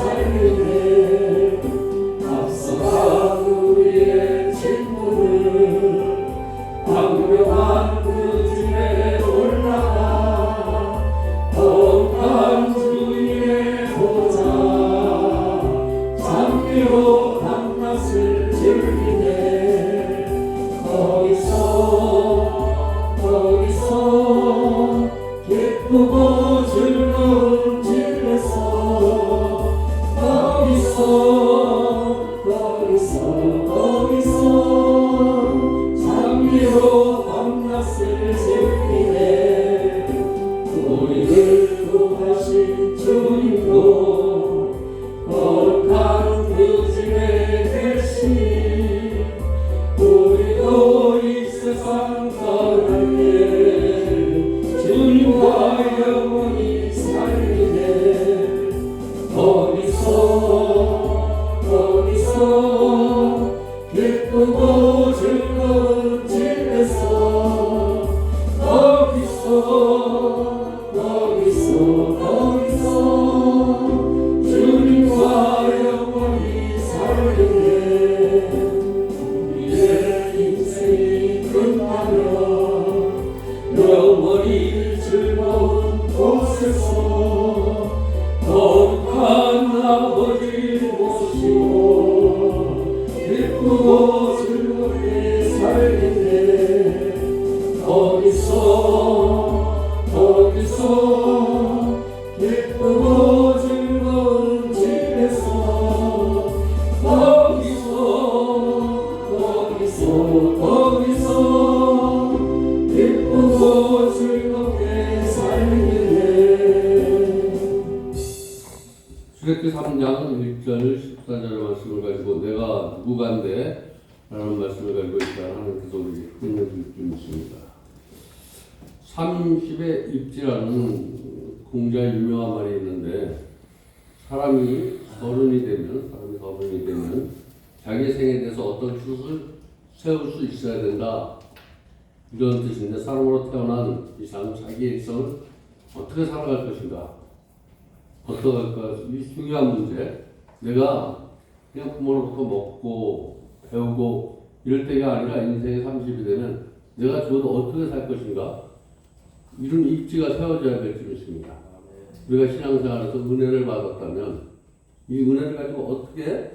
살리네. 앞서간 우리의 친구를 광명한 그 집에 올라가 거룩한 주님의 보좌 장미로 밤낮을 즐기네. 거기서 기쁘고 즐거운 집에서 거기서 장미로 밤낮을 즐기네. 우리를 구하신 주님도 거룩한 그 집에 계시. 우리도 이 세상 떠날 때 주님과 영원히 살리네. 거기서 기쁘고 즐거운 집에서 거기서 주님과 영원히 살리네. 우리의 인생이 끝나면 영원히 즐거운 곳에서 거룩한 아버지 모시고 기쁘고 즐겁게 살리네. 거기서 기쁘고 즐거운 집에서 거기서 기쁘고 즐겁게 살리네. 출애굽기 3장 1절 14절의 말씀을 가지고 내가 누구간데 라는 말씀을 가지고 있다 하나님께서 우리에게 끝내줄 줄 믿습니다. 30의 입지라는 공자의 유명한 말이 있는데 사람이 서른이 되면 자기 생에 대해서 어떤 뜻을 세울 수 있어야 된다 이런 뜻인데, 사람으로 태어난 이상 자기의 일생을 어떻게 살아갈 것인가, 어떡할까, 이 중요한 문제. 내가 그냥 부모로부터 먹고 배우고 이럴 때가 아니라 인생의 30이 되면 내가 죽어도 어떻게 살 것인가, 이런 입지가 세워져야 될 줄 믿습니다. 우리가 신앙생활에서 은혜를 받았다면 이 은혜를 가지고 어떻게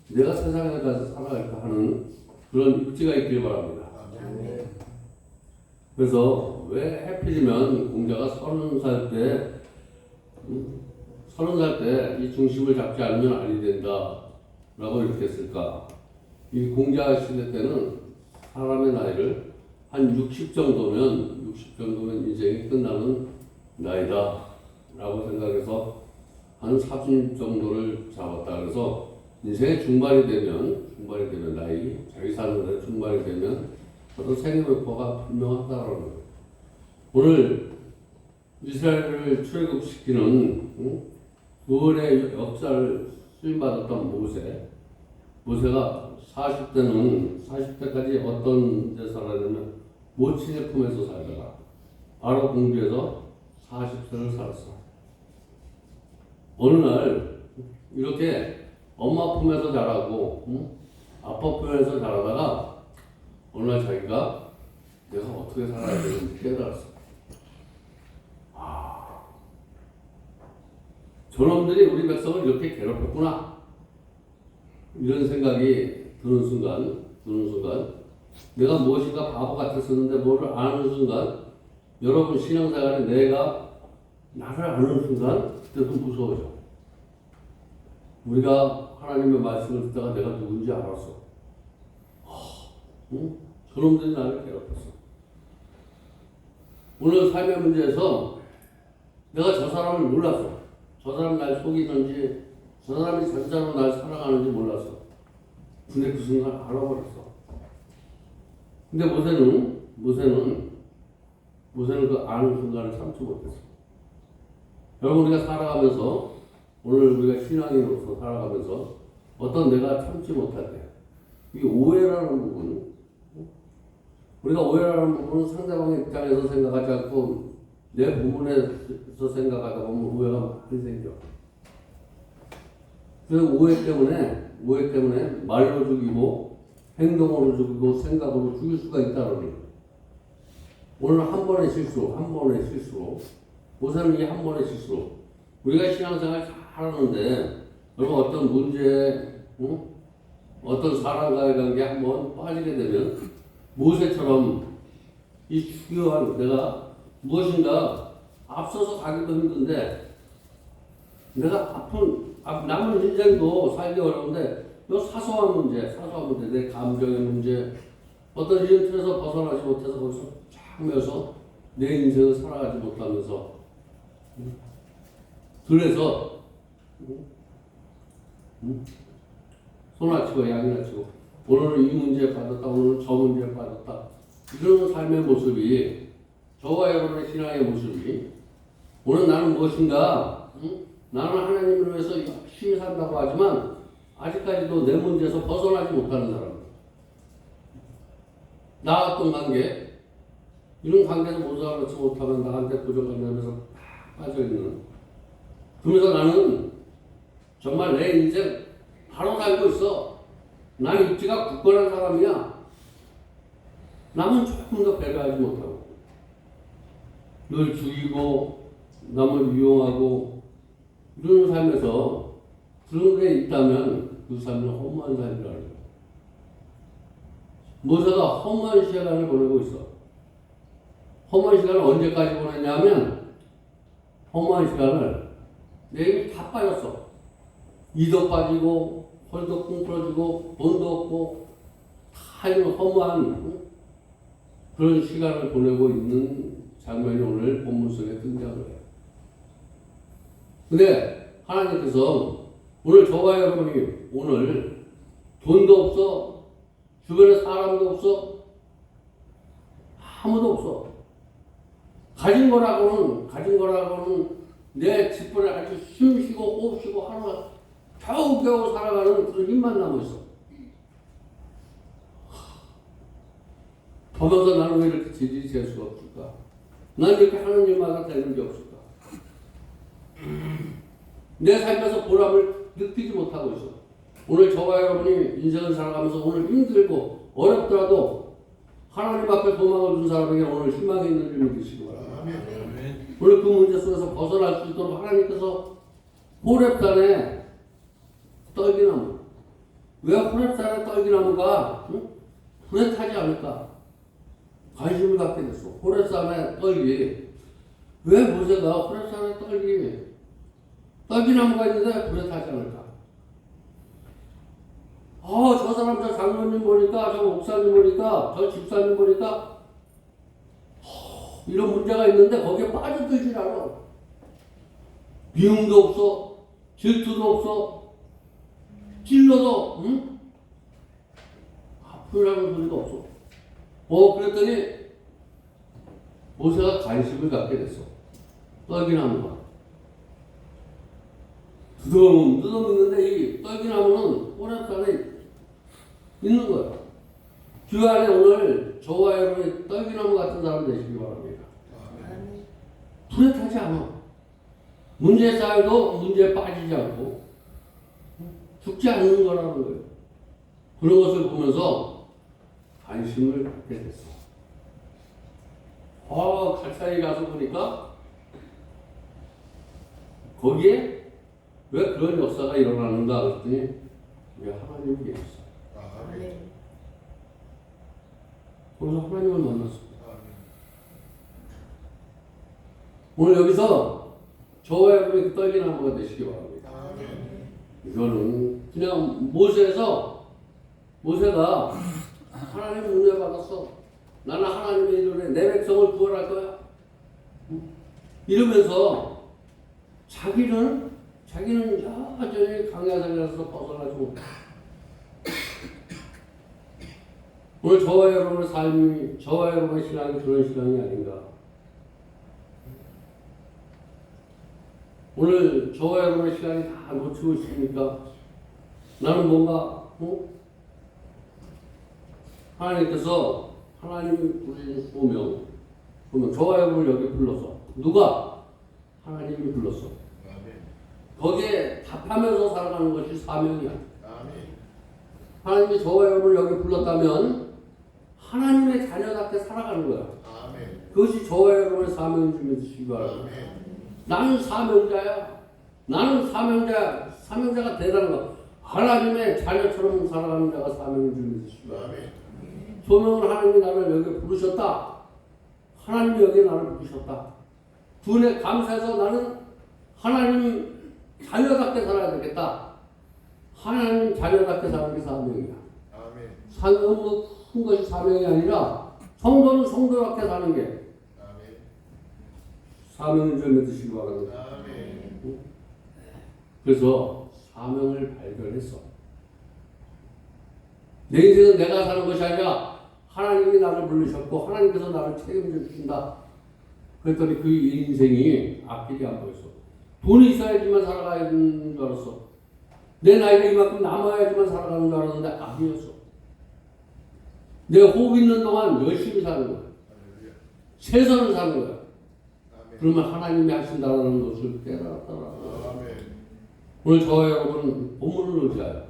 내가 세상에 가서 살아갈까 하는 그런 입지가 있길 바랍니다. 그래서 왜 해필이면 공자가 30살 때 이 중심을 잡지 않으면 아니 된다 라고 이렇게 했을까? 이 공자 시대 때는 사람의 나이를 한 60 정도면 인생이 끝나는 나이다 라고 생각해서 한 30 정도를 잡았다. 그래서 인생의 중반이 되면 자기 사는 데 중반이 되면 어떤 생애목표가 분명하다라는 거예요. 오늘 이스라엘을 출애굽시키는 구원의 역사를 수임받았던 모세가 40대까지 어떤 데 살았냐면 모친의 품에서 살다가 바로 공주에서 40세를 살았어. 어느 날 이렇게 엄마 품에서 자라고 아빠 품에서 자라다가 어느 날 자기가 내가 어떻게 살아야 되는지 깨달았어. 저놈들이 우리 백성을 이렇게 괴롭혔구나, 이런 생각이 드는 순간 내가 무엇인가 바보 같았었는데 뭐를 아는 순간, 여러분 신앙생활에 내가 나를 아는 순간 그때도 무서워져. 우리가 하나님의 말씀을 듣다가 내가 누군지 알았어. 저놈들이 나를 괴롭혔어. 오늘 삶의 문제에서 내가 저 사람을 몰랐어. 저 사람이 날 속이는지, 저 사람이 진짜로 날 사랑하는지 몰랐어. 근데 그 순간 알아버렸어. 근데 모세는 그 아는 순간을 참지 못했어. 여러분, 우리가 살아가면서, 오늘 우리가 신앙인으로서 살아가면서 어떤 내가 참지 못할 때, 이 오해라는 부분은, 우리가 오해라는 부분은 상대방의 입장에서 생각하지 않고 내 부분에서 생각하다 보면 오해가 많이 생겨. 그래서 오해 때문에 말로 죽이고 행동으로 죽이고 생각으로 죽일 수가 있다는 거예요. 오늘 한 번의 실수로 모세는 이게 한 번의 실수로 우리가 신앙생활 잘 하는데 여러분 어떤 문제, 어떤 사람과의 관계 한번 빠지게 되면 모세처럼 이 중요한 내가 무엇인가 앞서서 가기도 힘든데 내가 남은 인생도 살기 어려운데 이 사소한 문제, 내 감정의 문제, 어떤 이런 틀에서 벗어나지 못해서 거기서 쫙 매서 내 인생을 살아가지 못하면서 들에서 소나 치고 양이나 치고 오늘은 이 문제에 빠졌다, 오늘은 저 문제에 빠졌다 이런 삶의 모습이 저와 여러분의 신앙의 모습이 오늘 나는 무엇인가 나는 하나님을 위해서 열심히 산다고 하지만 아직까지도 내 문제에서 벗어나지 못하는 사람 나왔던 관계 이런 관계에서 벗어나지 못하면 나한테 고정관념에서 빠져있는 그러면서 나는 정말 내 인생 바로 살고 있어 난 입지가 굳건한 사람이야 남은 조금 더 배려하지 못하고 늘 죽이고 남을 이용하고 이런 삶에서 그런 게 있다면 그 삶은 허무한 삶이라는 거예요. 모세가 허무한 시간을 보내고 있어. 허무한 시간을 언제까지 보냈냐면 허무한 시간을 내 힘이 다 빠졌어. 이도 빠지고 헐도 뭉클어지고 돈도 없고 다 이런 허무한 그런 시간을 보내고 있는 장면이 오늘 본문 속에 등장을 해요. 근데 하나님께서 오늘 저와 여러분이 오늘 돈도 없어 주변에 사람도 없어 아무도 없어 가진 거라고는 내 집안에 아주 숨쉬고 호흡쉬고 하루가 겨우겨우 살아가는 그런 힘만 남아있어. 보면서 나는 왜 이렇게 질이 될 수가 없을까? 난 이렇게 하는 일마다 되는 게 없을까? 내 삶에서 보람을 느끼지 못하고 있어. 오늘 저와 여러분이 인생을 살아가면서 오늘 힘들고 어렵더라도 하나님 앞에 도망을 준 사람에게 오늘 희망이 있는 줄 믿으시기 바랍니다. 오늘 그 문제 속에서 벗어날 수 있도록 하나님께서 호렙산에 떨기나무 왜 호렙산에 떨기나무가 불에 타지 않을까? 관심을 갖게 됐어. 호렙산에 떨기 왜 모세가 호렙산에 떨기나무가 있는데 불에 타지 않을까? 저 사람 저 장로님 보니까 저 목사님 보니까 저 집사님 보니까 이런 문제가 있는데 거기에 빠져들질 않아. 미움도 없어 질투도 없어 찔러도 아프라는 소리도 없어. 그랬더니 모세가 관심을 갖게 됐어. 떨기나무가 두덩 있는데 이 떨기나무는 호렙산에 있는 거예요. 주 안에 오늘 저와 여러분이 떨기나무 같은 사람 되시기 바랍니다. 불에 타지 않아. 문제에 쌓여도 문제에 빠지지 않고 죽지 않는 거라는 거예요. 그런 것을 보면서 관심을 갖게 됐어. 가까이 가서 보니까 거기에 왜 그런 역사가 일어나는가 그랬더니 왜 하나님이 계셨어. 그래서 하나님을 만났습니다. 오늘 여기서 저와 여러분이 떨기나무가 되시기 바랍니다. 이거는 그냥 모세가 하나님 은혜 받았어. 나는 하나님의 이름에 내 백성을 구원할 거야. 이러면서 자기는 여전히 강야산에서 벗어나지 못해. 오늘 저와 여러분의 삶이, 저와 여러분의 신앙이 그런 신앙이 아닌가. 오늘 저와 여러분의 신앙이 다 놓치고 있습니까? 나는 뭔가, 하나님께서 하나님이 부르신 소명, 저와 여러분을 여기 불러서 누가? 하나님이 불렀어. 거기에 답하면서 살아가는 것이 사명이야. 아멘. 하나님이 저와 여러분을 여기 불렀다면 하나님의 자녀답게 살아가는 거야. 아멘. 그것이 저와 여러분의 사명인 줄 믿으시기 바랍니다. 아멘. 나는 사명자야. 나는 사명자야. 사명자가 대단한 거. 하나님의 자녀처럼 살아가는 자가 사명인 줄 믿으시기 바랍니다. 아멘. 소명은 하나님이 나를 여기 부르셨다. 하나님이 여기 나를 부르셨다. 두뇌 감사해서 나는 하나님 자녀답게 살아야 되겠다. 하나님 자녀답게 사는 게 사명이야. 아멘. 사명은 뭐 큰 것이 사명이 아니라 성도는 성도답게 사는 게 아멘. 사명인 줄 믿으시기 바랍니다. 아멘. 그래서 사명을 발견했어. 내 인생은 내가 사는 것이 아니라 하나님이 나를 부르셨고 하나님께서 나를 책임져 주신다. 그랬더니 그 인생이 앞길이 안 보였어. 돈이 있어야지만 살아가는 줄 알았어. 내 나이가 이만큼 남아야지만 살아가는 줄 알았는데 아니었어. 내 호흡 있는 동안 열심히 사는 거야. 할렐루야. 최선을 사는 거야. 아멘. 그러면 하나님이 하신다는 것을 깨달았더라. 아멘. 오늘 저와 여러분 본문을 의지하여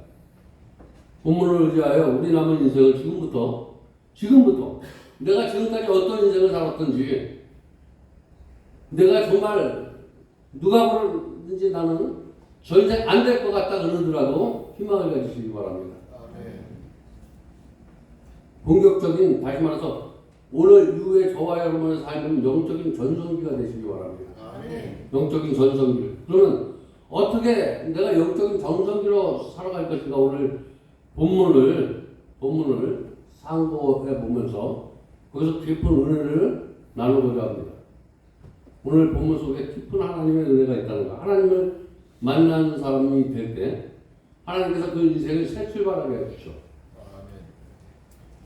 본문을 의지하여 우리 남은 인생을 지금부터 내가 지금까지 어떤 인생을 살았던지 내가 정말 누가 부르든지 나는 저 인생 안 될 것 같다 그러더라도 희망을 가지시기 바랍니다. 아멘. 본격적인 다시 말해서 오늘 이후에 저와 여러분의 삶은 영적인 전성기가 되시기 바랍니다. 아멘. 영적인 전성기. 그러면 어떻게 내가 영적인 전성기로 살아갈 것인가 오늘 본문을 상고해 보면서 거기서 깊은 은혜를 나누고자 합니다. 오늘 본문 속에 깊은 하나님의 은혜가 있다는 거. 하나님을 만나는 사람이 될 때 하나님께서 그 인생을 새 출발하게 해주시오. 아멘.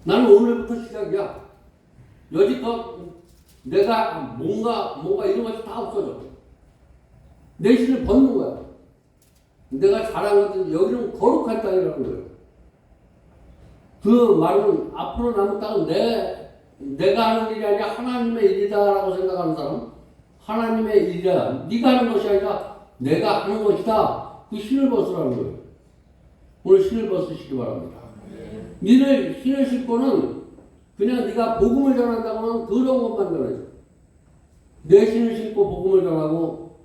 나는 오늘부터 시작이야. 여지껏 내가 뭔가 이런 것이 다 없어져. 내 신을 벗는 거야. 내가 잘한 것들 여기는 거룩한 땅이라는 거예요. 그 말은 앞으로 남은 땅은 내가 하는 일이 아니라 하나님의 일이다라고 생각하는 사람, 하나님의 일이야. 네가 하는 것이 아니라 내가 하는 것이다. 그 신을 벗으라는 거예요. 오늘 신을 벗으시기 바랍니다. 니를 신을 신고는 그냥 네가 복음을 전한다고 하면 더러운 것만 전하지. 내 신을 신고 복음을 전하고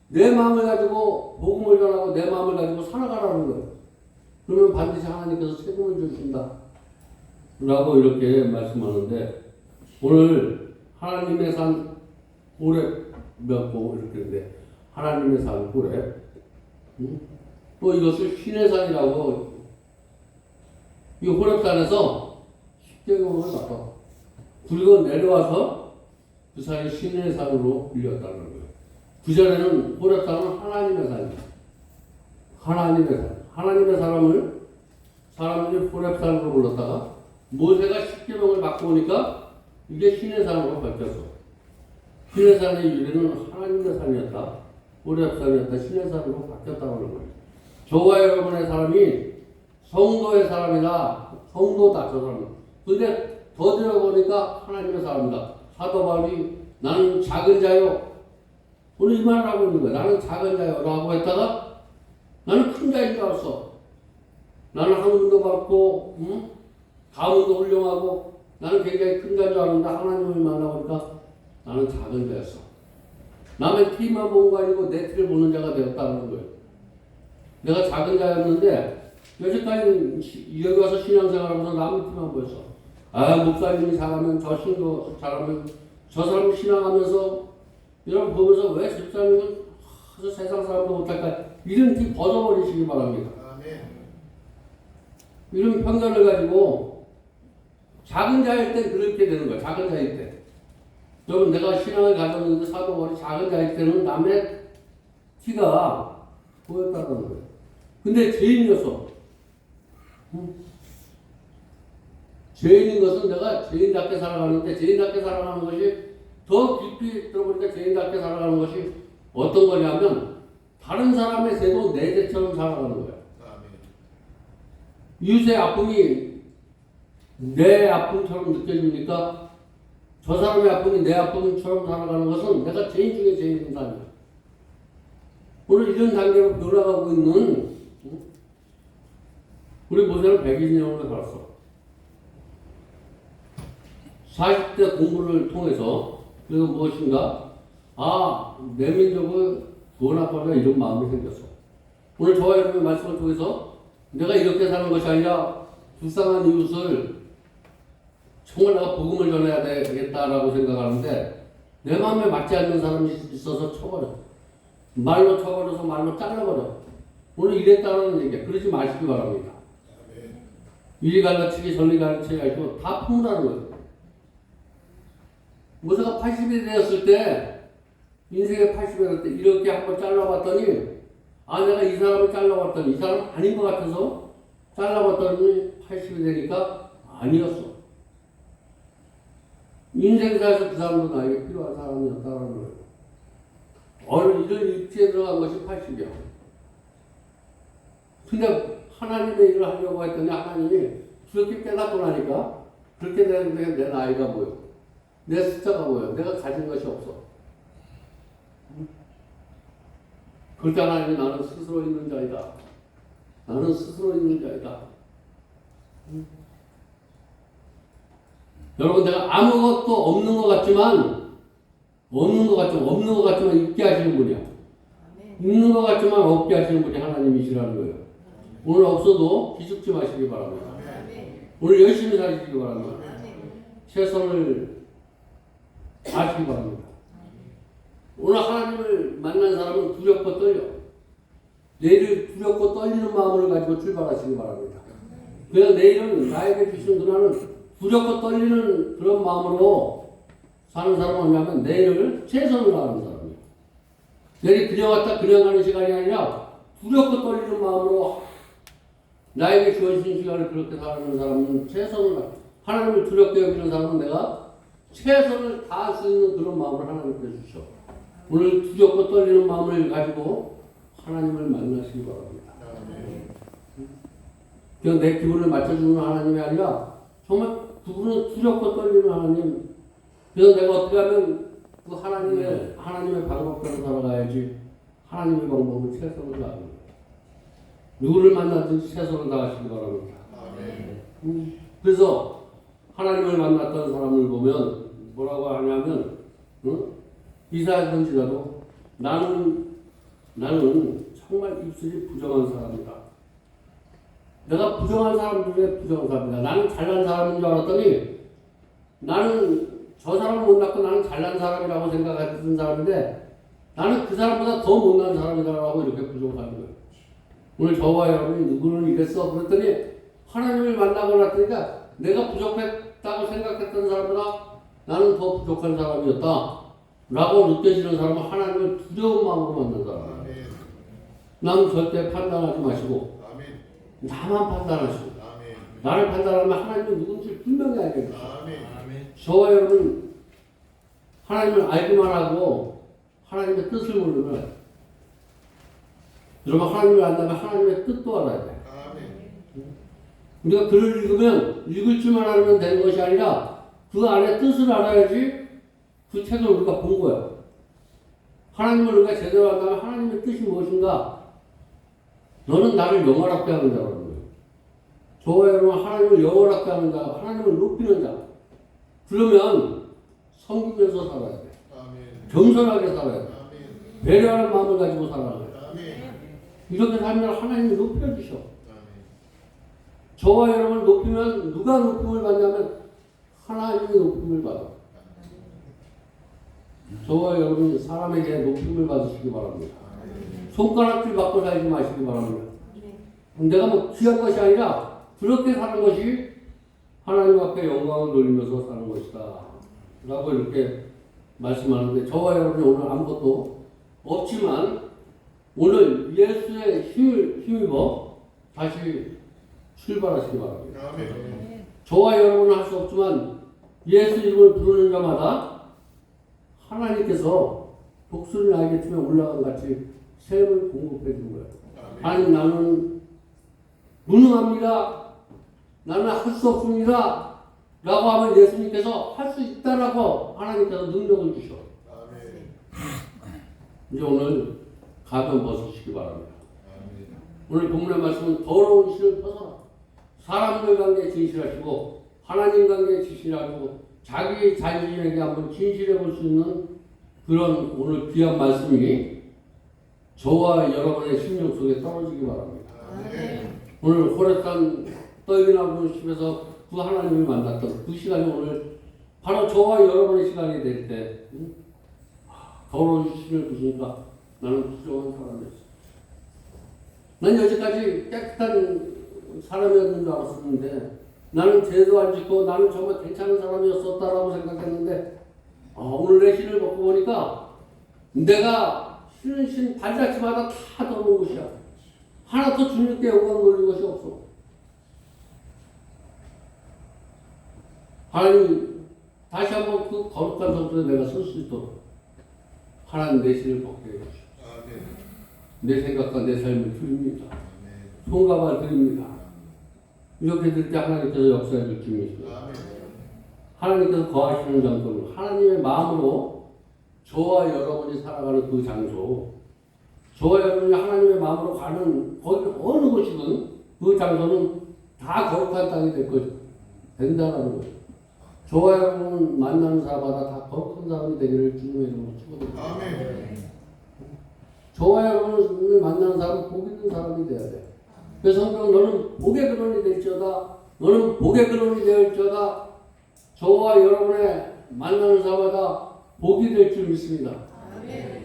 내 마음을 가지고 복음을 전하고 내 마음을 가지고 살아가라는 거예요. 그러면 반드시 하나님께서 책임을 주신다. 라고 이렇게 말씀하는데 오늘 하나님의 산 호렙 맺고 이렇게 했는데 하나님의 산 호렙 또 이것을 신의 산이라고 이 호렙산에서 십계명을 받아 굵어 내려와서 그 산이 신의 산으로 불렸다는 거예요. 그전에는 호렙산은 하나님의 산이에요. 하나님의 산. 하나님의 사람들이 호렙산으로 불렀다가 모세가 십계명을 받고 오니까 이게 신의 산으로 바뀌었어. 신의 산의 유래는 하나님의 산이었다. 호렙산이었다. 신의 산으로 바뀌었다고 하는 거예요. 저와 여러분의 사람이 성도의 사람이다. 성도다. 저 사람은. 근데 더 들어보니까 하나님의 사람이다. 사도 바울이 나는 작은 자요. 오늘 이 말을 하고 있는 거야. 나는 작은 자요. 라고 했다가 나는 큰 자인 줄 알았어. 나는 학문도 받고 가문도 훌륭하고 나는 굉장히 큰 자인 줄 알았는데 하나님을 만나보니까 나는 작은 자였어. 남의 티만 본 거 아니고 내 티를 보는 자가 되었다는 거예요. 내가 작은 자였는데 여기까지 여기 와서 신앙생활하면서 남의 티만 보였어. 아 목사님이 잘하면 저 신도 잘하면 저 사람 신앙하면서 이런 보면서 왜 집사님은 세상 사람도 못할까 이런 티 벗어버리시기 바랍니다. 아멘. 이런 편견을 가지고 작은 자일 때 그렇게 되는 거야. 작은 자일 때. 여러분 내가 신앙을 가졌는데 사도 바울이 작은 자일 때는 남의 티가 보였다는 거예요. 근데 죄인이었어. 죄인인 것은 내가 죄인답게 살아가는데 죄인답게 살아가는 것이 더 깊이 들어보니까 죄인답게 살아가는 것이 어떤 거냐면 다른 사람의 죄도 내 죄처럼 살아가는 거야. 아멘. 이웃의 아픔이 내 아픔처럼 느껴집니까? 저 사람의 아픔이 내 아픔처럼 살아가는 것은 내가 죄인 중에 죄인인 사람이야. 오늘 이런 단계로 변화가고 있는 우리 모세는 120년을 살았어. 40대 공부를 통해서 그래서 무엇인가? 아, 내 민족을 구원하고자 이런 마음이 생겼어. 오늘 저와 여러분의 말씀을 통해서 내가 이렇게 사는 것이 아니라 불쌍한 이웃을 정말 내가 복음을 전해야 되겠다라고 생각하는데 내 마음에 맞지 않는 사람이 있어서 쳐버려. 말로 쳐버려서 말로 잘라버려. 오늘 이랬다는 얘기야. 그러지 마시기 바랍니다. 이리 가르치기 저리 가르치기 하고 다 품으라는 거예요. 모세가 80이 되었을 때 인생의 80이 되었을 때 이렇게 한번 잘라봤더니 아 내가 이 사람을 잘라봤더니 이 사람 아닌 것 같아서 잘라봤더니 80이 되니까 아니었어. 인생사에서 그 사람도 나에게 필요한 사람이었다는 거예요. 어느 이런 입지에 들어간 것이 80이야. 근데 하나님의 일을 하려고 했더니 하나님이 그렇게 깨닫고 나니까 그렇게 되는데 내 나이가 보여. 내 숫자가 보여. 내가 가진 것이 없어. 그렇게 하나님이 나는 스스로 있는 자이다. 나는 스스로 있는 자이다. 여러분 내가 아무것도 없는 것 같지만 있게 하시는 분이야. 있는 것 같지만 없게 하시는 분이 하나님이시라는 거예요. 오늘 없어도 기죽지 마시기 바랍니다. 오늘 열심히 사시기 바랍니다. 최선을 다하시기 바랍니다. 오늘 하나님을 만난 사람은 두렵고 떨려. 내일을 두렵고 떨리는 마음을 가지고 출발하시기 바랍니다. 그래서 내일은 나에게 주신 그날은 두렵고 떨리는 그런 마음으로 사는 사람은 뭐냐면 내일을 최선을 다하는 사람이에요. 내일이 그냥 왔다 그냥 가는 시간이 아니라 두렵고 떨리는 마음으로 나에게 주어진 시간을 그렇게 사는 사람은 최선을 다하는 하나님을 두렵게 여기는 사람은 내가 최선을 다할 수 있는 그런 마음을 하나님께 주셔. 오늘 두렵고 떨리는 마음을 가지고 하나님을 만나시기 바랍니다. 그냥 내 기분을 맞춰주는 하나님이 아니라 정말 그분은 두렵고 떨리는 하나님. 그래서 내가 어떻게 하면 그 하나님의 방법대로 살아가야지 하나님의 방법은 최선을 다하는 거예요. 누구를 만나든지 최선을 다하시기 바랍니다. 그래서 하나님을 만났던 사람을 보면 뭐라고 하냐면 이사야 선지자도 나는 정말 입술이 부정한 사람이다. 내가 부정한 사람 중에 부정한 사람이다. 나는 잘난 사람인 줄 알았더니 나는 저 사람을 못났고 나는 잘난 사람이라고 생각했던 사람인데 나는 그 사람보다 더 못난 사람이다라고 이렇게 부정하는 거예요. 오늘 저와 여러분이 누구는 이랬어 그랬더니 하나님을 만나고 났으니까 내가 부족했다고 생각했던 사람보다 나는 더 부족한 사람이었다 라고 느껴지는 사람은 하나님을 두려운 마음으로 만난 사람이에요. 나는 절대 판단하지 마시고 나만 판단하시고 나를 판단하면 하나님이 누군지 분명히 알게 해주세요. 저와 여러분 하나님을 알기만 하고 하나님의 뜻을 모르면 여러분 하나님을 안다면 하나님의 뜻도 알아야 돼. 우리가 글을 읽으면 읽을 줄만 알면 되는 것이 아니라 그 안에 뜻을 알아야지 그 책을 우리가 본 거야. 하나님을 우리가 제대로 안다면 하나님의 뜻이 무엇인가? 너는 나를 영원하게 하는 자라는 거예요. 저와 여러분 하나님을 영원하게 하는 자, 하나님을 높이는 자. 그러면 섬기면서 살아야 돼. 겸손하게 살아야 돼. 배려하는 마음을 가지고 살아야 돼. 이렇게 살면 하나님이 높여주셔. 저와 여러분을 높이면 누가 높임을 받냐면 하나님이 높임을 받아. 저와 여러분이 사람에게 높임을 받으시기 바랍니다. 손가락질 받고 살지 마시기 바랍니다. 내가 뭐 귀한 것이 아니라 그렇게 사는 것이 하나님 앞에 영광을 돌리면서 사는 것이다 라고 이렇게 말씀하는데 저와 여러분이 오늘 아무것도 없지만 오늘 예수의 힘입어 다시 출발하시기 바랍니다. 저와 여러분은 할 수 없지만 예수 이름을 부르는 자마다 하나님께서 독수리 날개 틈에 올라간 같이 샘을 공급해 준 거예요. 아니 나는 무능합니다. 나는 할 수 없습니다. 라고 하면 예수님께서 할 수 있다라고 하나님께서 능력을 주셔. 이제 오늘 가면 벗으시기 바랍니다. 아멘. 오늘 본문의 말씀은 더러운 신을 벗어라. 사람들 관계에 진실하시고 하나님 관계에 진실하시고 자기 자신에게 한번 진실해 볼 수 있는 그런 오늘 귀한 말씀이 저와 여러분의 심령 속에 떨어지기 바랍니다. 아멘. 오늘 호레탄 떡이나 집에서 그 하나님을 만났던 그 시간이 오늘 바로 저와 여러분의 시간이 될 때 더러운 신을 보시니까 나는 부정한 사람이었어. 난 여지까지 깨끗한 사람이었는 줄 알았었는데 나는 죄도 안 짓고 나는 정말 괜찮은 사람이었었다라고 생각했는데 오늘 내 신을 벗고 보니까 내가 쉬는 신 발자취마다 다 더러운 것이야. 하나도 주님께 영광 돌릴 것이 없어. 하나님 다시 한번 그 거룩한 성도에 내가 설 수 있도록 하나님 내 신을 벗게 해주시오. 아멘. 내 생각과 내 삶을 드립니다. 아멘. 송가만 드립니다. 이렇게 될 때 하나님께서 역사해 줄 줄입니다. 아멘. 하나님께서 거하시는 장소는 하나님의 마음으로 저와 여러분이 살아가는 그 장소, 저와 여러분이 하나님의 마음으로 가는 거기 어느 곳이든 그 장소는 다 거룩한 땅이 될 것이 된다는 거예요. 저와 여러분 만나는 사람마다 다 거룩한 사람이 되기를 주님의 이름으로 축원드립니다. 아멘. 저와 여러분을 만나는 사람은 복 있는 사람이 돼야 돼. 그래서 성경은 너는 복의 근원이 될지어다. 너는 복의 근원이 될지어다. 저와 여러분의 만나는 사람마다 복이 될 줄 믿습니다.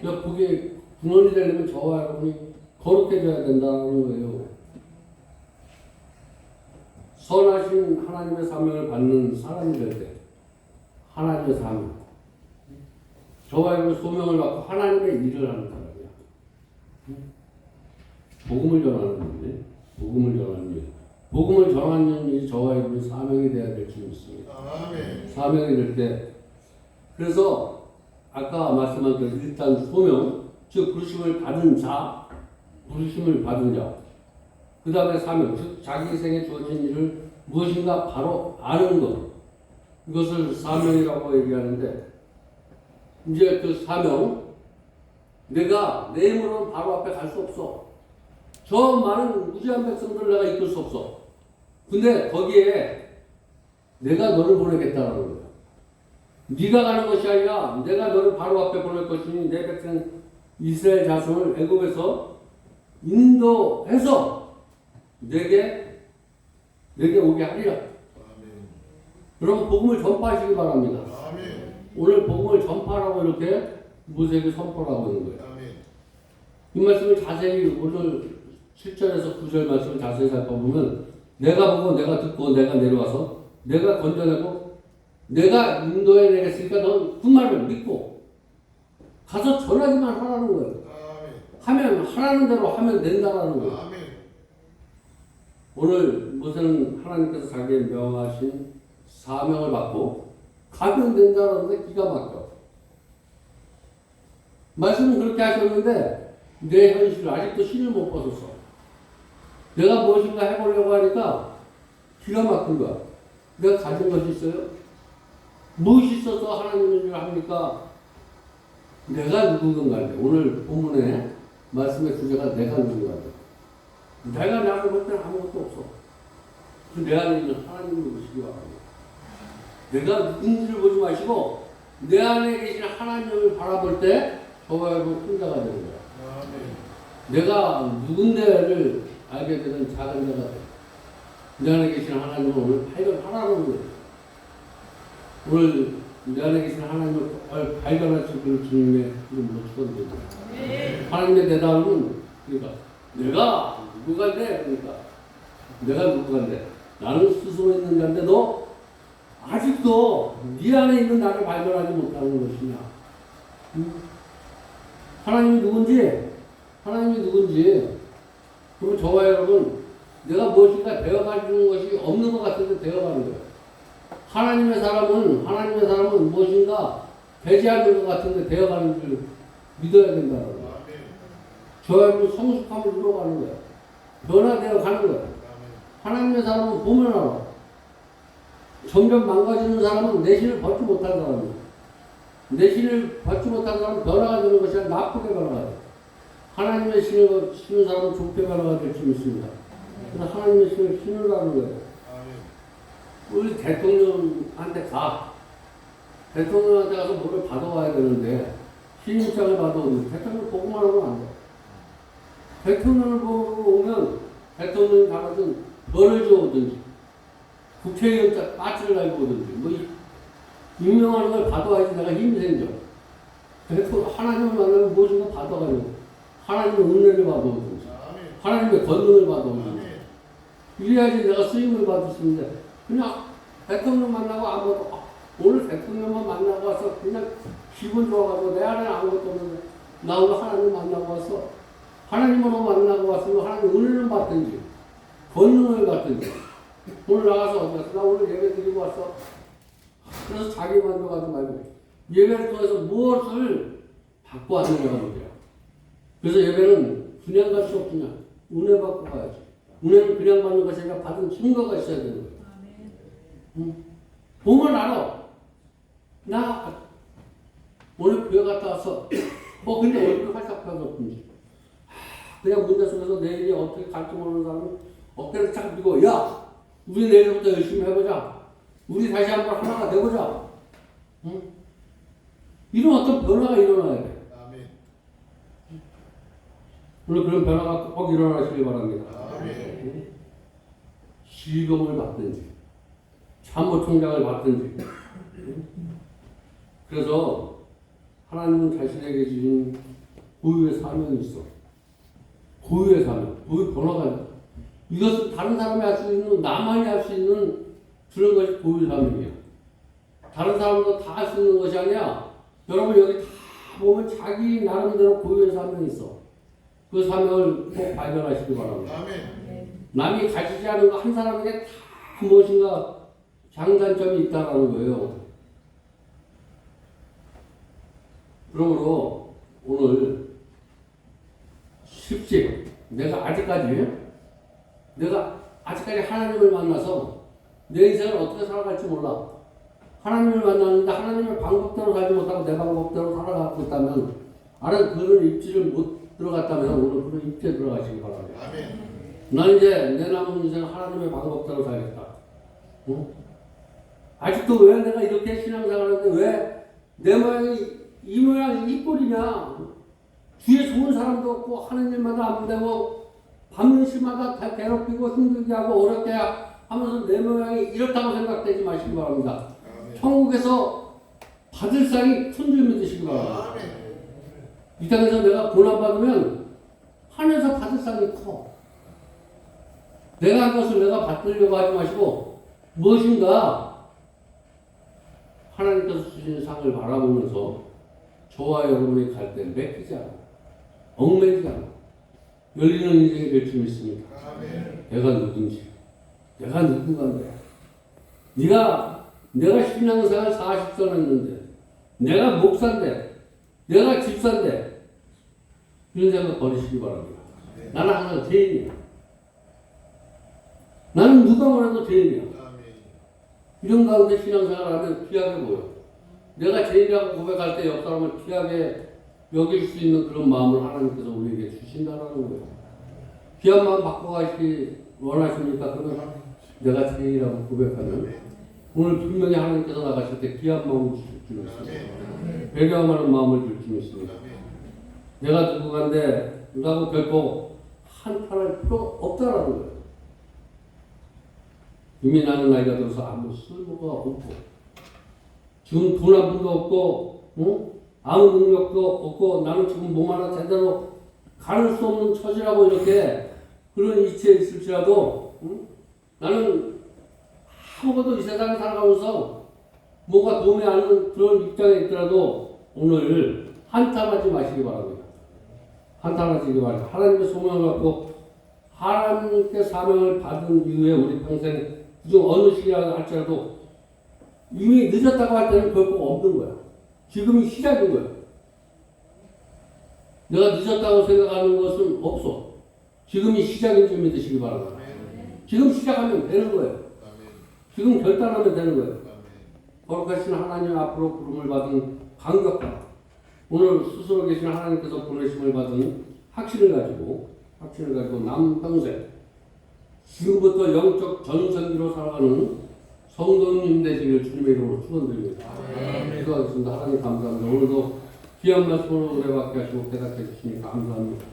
그 복의 근원이 되려면 저와 여러분이 거룩해져야 된다는 거예요. 선하신 하나님의 사명을 받는 사람이 될 때, 하나님의 사명, 저와 여러분 소명을 받고 하나님의 일을 하는 사람이야. 복음을 전하는 일이, 복음을 전하는 일, 복음을 전하는 일이 저와 여러분의 사명이 되어야 될 줄 믿습니다. 아멘. 사명이 될 때, 그래서 아까 말씀한 대로 일단 소명, 즉 부르심을 받은 자, 부르심을 받은 자. 그 다음에 사명, 즉 자기 생에 주어진 일을 무엇인가 바로 아는 것. 이것을 사명이라고 얘기하는데 이제 그 사명, 내가 내 힘으로는 바로 앞에 갈 수 없어. 저 많은 무지한 백성들을 내가 이끌 수 없어. 근데 거기에 내가 너를 보내겠다는 거야. 네가 가는 것이 아니라 내가 너를 바로 앞에 보낼 것이니 내 백성 이스라엘 자손을 애굽에서 인도해서 내게 오게 하리라. 아멘. 여러분 복음을 전파하시기 바랍니다. 아멘. 오늘 복음을 전파라고 이렇게 모세에게 선포를 하고 있는 거예요. 아멘. 이 말씀을 자세히 오늘 7절에서 9절 말씀을 자세히 살펴보면 내가 보고 내가 듣고 내가 내려와서 내가 건져내고 내가 인도해 내겠으니까 넌 그 말을 믿고 가서 전하기만 하라는 거예요. 아멘. 하면 하라는 대로 하면 된다라는 거예요. 아멘. 오늘 모세는 하나님께서 자기의 명하신 사명을 받고 가면 된다는데 기가 막혀. 말씀은 그렇게 하셨는데 내 현실 아직도 신을 못 벗었어. 내가 무엇인가 해보려고 하니까 기가 막힌 거야. 내가 가진 것이 있어요? 무엇이 있어서 하나님의 일을 합니까? 내가 누구든가인데 오늘 본문에 말씀의 주제가 내가 누구든가인데 내가 나를 볼 때는 아무것도 없어. 내 안에 있는 하나님을 보시기 바랍니다. 내가 누군지를 보지 마시고 내 안에 계신 하나님을 바라볼 때 저와 여러분 혼자가 되는 거야. 아멘. 내가 누군데를 알게 되는 작은 자가 돼. 내 안에 계신 하나님을 오늘 발견하라는 거예요. 오늘 내 안에 계신 하나님을 발견할 수 있는 주님의 이름으로 축원드립니다. 하나님의 대답은 그러니까 내가 누구간데 그러니까 내가 누구간데 나는 스스로 있는 자인데 너 아직도 네 안에 있는 나를 발견하지 못하는 것이냐. 하나님이 누군지 그러면 저와 여러분 내가 무엇인가 되어가는 것이 없는 것 같은데 되어가는 거예요. 하나님의 사람은 무엇인가 되지 않는 것 같은데 되어가는 줄 믿어야 된다는 거예요. 아멘. 저와 여러분 성숙함을 이루어가는 거예요. 변화되어 가는 거예요. 아멘. 하나님의 사람은 보면 알아. 점점 망가지는 사람은 내신을 벗지 못한 사람이에요. 내신을 벗지 못한 사람은 변화가 되는 것이 아니라 나쁘게 변화가 돼요. 하나님의 신을 신는 사람은 좁게바라가 될 수 있습니다. 그래서 하나님의 신을 신으라는 거예요. 우리 대통령한테 가. 대통령한테 가서 뭐를 받아와야 되는데 신임장을 받아오면 대통령 보고만 하면 안 돼. 대통령을 보고 오면 대통령이 가거든 벌을 줘오든지 국회의원 빠지를 달고 오든지 뭐 임명하는 걸 받아와야지 내가 힘이 생겨. 대통령 하나님을 만나면 무엇인가 받아가지고 하나님의 은혜를 받아오든지 하나님의 권능을 받아오든지 이래야지 내가 쓰임을 받을 수 있는데 그냥 대통령 만나고 아무것도 오늘 대통령만 만나고 와서 그냥 기분 좋아가지고 내 안에 아무것도 없는데 나 오늘 하나님 만나고 와서 하나님으로 만나고 왔으면 하나님 은혜를 받든지 권능을 받든지 오늘 나가서 어디 갔어? 나 오늘 예배 드리고 왔어. 그래서 자기 만족하지 말고 예배를 통해서 무엇을 받고 왔느냐가 문제야. 그래서 예배는 그냥 갈 수 없으냐 은혜 받고 가야지. 은혜는 그냥 받는 것이 아니라 받은 증거가 있어야 되는 거야. 보면 알아. 나 오늘 교회 갔다 와서 근데 얼굴 활짝 펴졌든지 그냥 문제 속에서 내일이 어떻게 갈지 모르는 사람은 어깨를 쫙 펴고 야 우리 내일부터 열심히 해보자. 우리 다시 한번 하나가 되보자. 응? 이런 어떤 변화가 일어나야 돼. 오늘 그런 변화가 꼭 일어나시길 바랍니다. 응? 시검을 받든지 참모총장을 받든지 그래서 하나님은 자신에게 주신 고유의 사명이 있어. 고유의 사명, 고유 변화가 있어. 이것은 다른 사람이 할 수 있는, 나만이 할 수 있는 그런 것이 고유 사명이야. 다른 사람도 다 할 수 있는 것이 아니야. 여러분 여기 다 보면 자기 나름대로 고유의 사명이 있어. 그 사명을 꼭 발견하시기 바랍니다. 남이 가지지 않은 거 한 사람에게 다 무엇인가 장단점이 있다라는 거예요. 그러므로 오늘 쉽지 내가 아직까지 하나님을 만나서 내 인생을 어떻게 살아갈지 몰라. 하나님을 만났는데 하나님의 방법대로 살지 못하고 내 방법대로 살아가고 있다면 나는 그런 입지를 못 들어갔다면 오늘 그런 입지에 들어가시기 바랍니다. 난 이제 내 남은 인생을 하나님의 방법대로 살겠다. 응? 아직도 왜 내가 이렇게 신앙생활하는데 왜 내 모양이 이 모양이 이 꼴이냐. 주위에 좋은 사람도 없고 하는 일마다 안 되고 받는 시마다 다 괴롭히고 힘들게 하고 어렵게 하면서 내 모양이 이렇다고 생각되지 마시기 바랍니다. 천국에서 받을 상이 큰 줄 믿으시기 바랍니다. 이 땅에서 내가 고난받으면 하늘에서 받을 상이 커. 내가 한 것을 내가 받으려고 하지 마시고 무엇인가 하나님께서 주신 상을 바라보면서 저와 여러분이 갈 때 맥히지 않아. 얽매이지 않아. 열리는 인생이 될 줄 믿습니다. 내가 누군지. 내가 누군가인데. 내가 신앙생활 40년 했는데 내가 목사인데 내가 집사인데 이런 생각 버리시기 바랍니다. 나는 항상 죄인이야. 나는 누가 뭐래도 죄인이야. 이런 가운데 신앙생활하면 귀하게 보여. 내가 죄인이라고 고백할 때 옆 사람을 귀하게 여길 수 있는 그런 마음을 하나님께서 우리에게 주신다라는 거예요. 귀한 마음 바꿔가시기 원하십니까? 그러면 내가 죄인이라고 고백하면 오늘 분명히 하나님께서 나가실 때 귀한 마음을 주실 줄 믿습니다. 배려하는 마음을 줄 줄 믿습니다. 내가 누구간데 라고 결코 한탄할 필요 없다라는 거예요. 이미 나는 나이가 들어서 아무 쓸모가 없고 지금 돈 한 푼도 없고 아무 능력도 없고 나는 지금 몸 하나 제대로 가를 수 없는 처지라고 이렇게 그런 이치에 있을지라도 나는 아무것도 이 세상에 살아가면서 뭔가 도움이 안 되는 그런 입장에 있더라도 오늘 한탄하지 마시기 바랍니다. 한탄하지 마시기. 하나님의 소명을 갖고 하나님께 사명을 받은 이후에 우리 평생 그중 어느 시기라도 할지라도 이미 늦었다고 할 때는 결코 없는 거야. 지금이 시작인 거야. 내가 늦었다고 생각하는 것은 없어. 지금이 시작인 줄 믿으시기 바랍니다. 지금 시작하면 되는 거예요. 지금 결단하면 되는 거예요. 거룩하신 하나님 앞으로 부름을 받은 감격과 오늘 스스로 계신 하나님께서 보내심을 받은 확신을 가지고 남평생 지금부터 영적 전성기로 살아가는 성도님 되시길 주님의 이름으로 축원드립니다. 기도하겠습니다. 하나님 감사합니다. 오늘도 귀한 말씀으로 은혜 받게 하시고 대답해 주시니 감사합니다.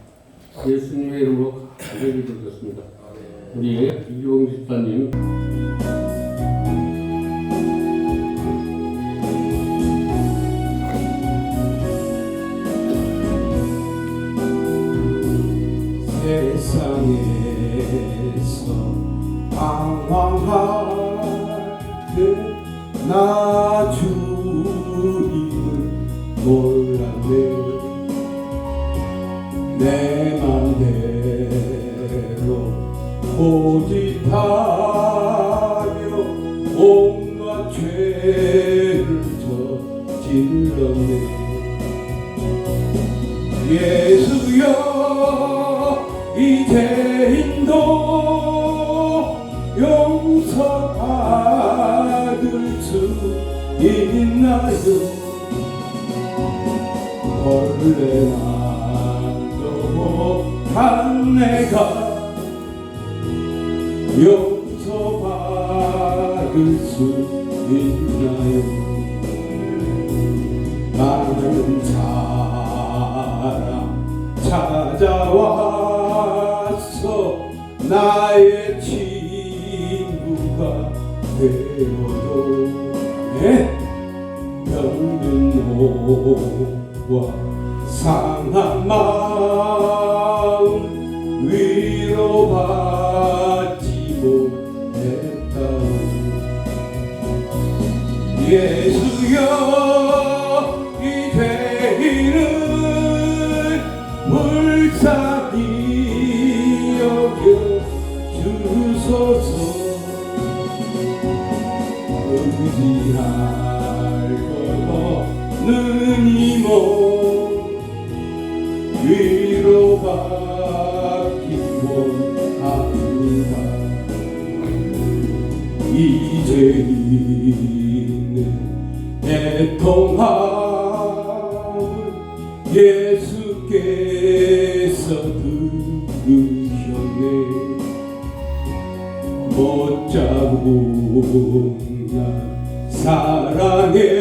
예수님의 이름으로 간절히 기도드렸습니다. 우리 이기봉 집사님 세상에서 방황하되 나 주님을 몰랐네. 내 맘대로 고집하며 온갖 죄를 저질렀네. 예수여 이제인도 용서받을 수 있나요? 원래 난 너무한 내가 용서받을 수 있나요? 많은 사람 찾아와서 나의 친구가 되어도 병든 몸과 상한 마음 위로받지 못했다오. 예수여 이제는 불쌍히 여겨주소서. 의지할 것 없는 이몸 위로받기 원합니다. 이제는 애통함을 예수께서 들으셨네. 못자국 날 사랑해서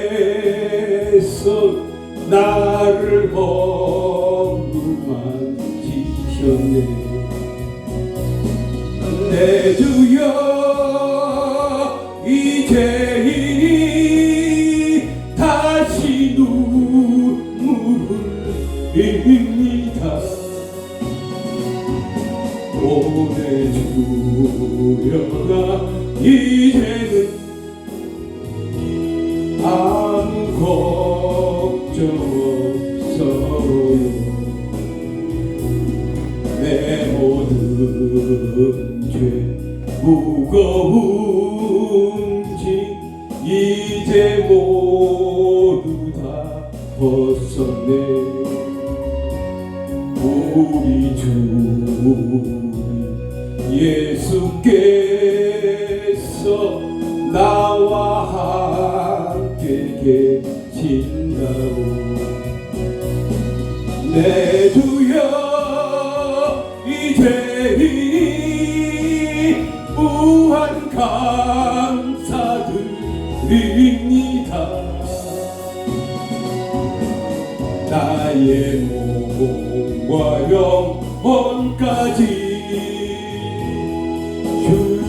나를 험만 지셨네. 내 주여 이제니 다시 눈물을 흘립니다. 오내 주여가 이제는 아무 걱정 없어요. 내 모든 죄 무거운 짐 이제 모두 다 벗었네. 우리 주 예수께서 나와 함께 계신다고. 내 주여 이제니 무한 감사드립니다. 나의 몸과 영혼까지 주를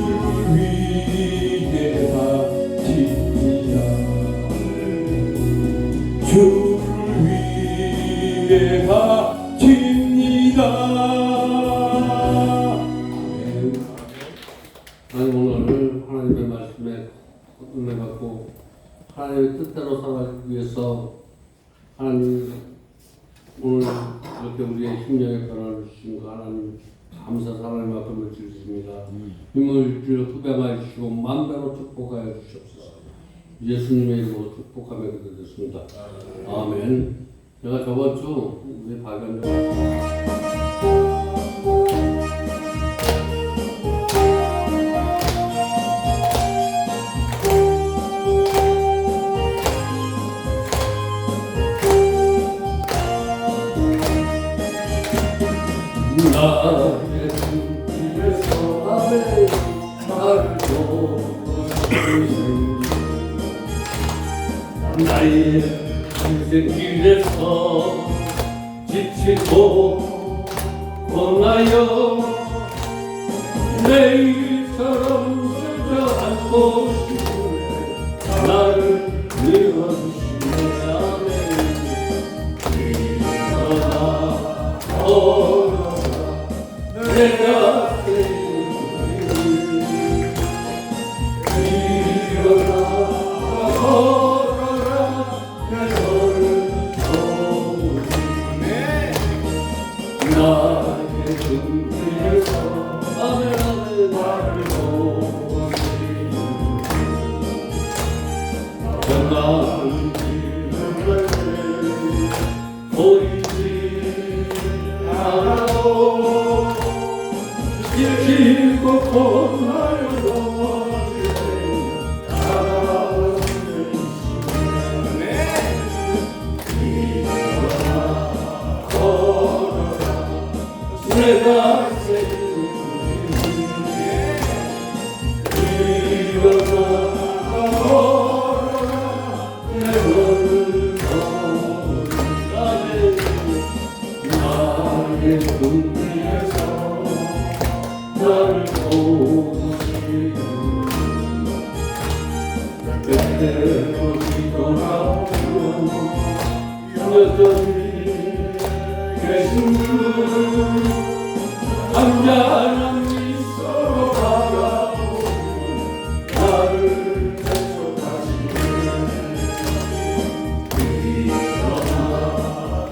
위해 바칩니다. 주를 위해 바칩니다. 하나님 오늘 하나님의 말씀에 은혜 받고 하나님의 뜻대로 살아가기 위해서 하나님 오늘 이렇게 우리의 심령의 변화를 주신 거 하나님 감사 하나님 앞에 드리십니다. 힘을 주여 후배하여 주시고 마음대로 축복하여 주시옵소서. 예수님의 이름으로 축복하며 기도드렸습니다. 아멘. 제가 저번 주 우리 박연정 나의 인생길에서 지치고 고나여 내일처럼 주저앉고 싶으네 나를 밀어주시네 일어나 걸어라 내가 일어나 걸어라 너를 도우니 나의 등에서 아멘 나를 도우니 나는 길을 보이지 않아도 길고 고나요 내가 일어나 걸어라 내 나의 등 위에서 나를 보시 그때로 뒤돌아보면 여전히 계신 주 한잔한 미소로 바라보는 나를 계속하시네 일어나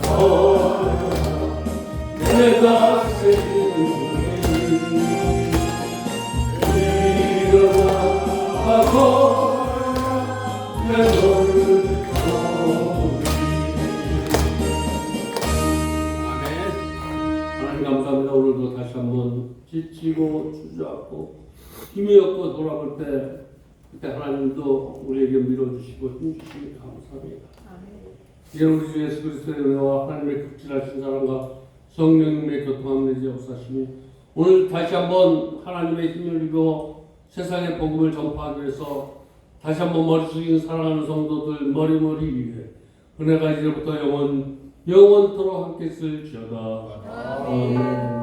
걸어라 내가 새기는 일어나 걸어라 내 너를 감사합니다. 오늘도 다시 한번 지치고 주저앉고 힘이 없고 돌아볼 때 그때 하나님도 우리에게 밀어주시고 힘주시니 감사합니다. 이제는 우리 주 예수 그리스도의 은혜와 하나님의 극진하신 사랑과 성령님의 교통함 내지 역사심이 오늘 다시 한번 하나님의 힘을 입어 세상의 복음을 전파하기 위해서 다시 한번 머리 숙인 사랑하는 성도들 머리머리 위에 은혜가 이제부터 영원토록 함께 있을지어다. 아멘.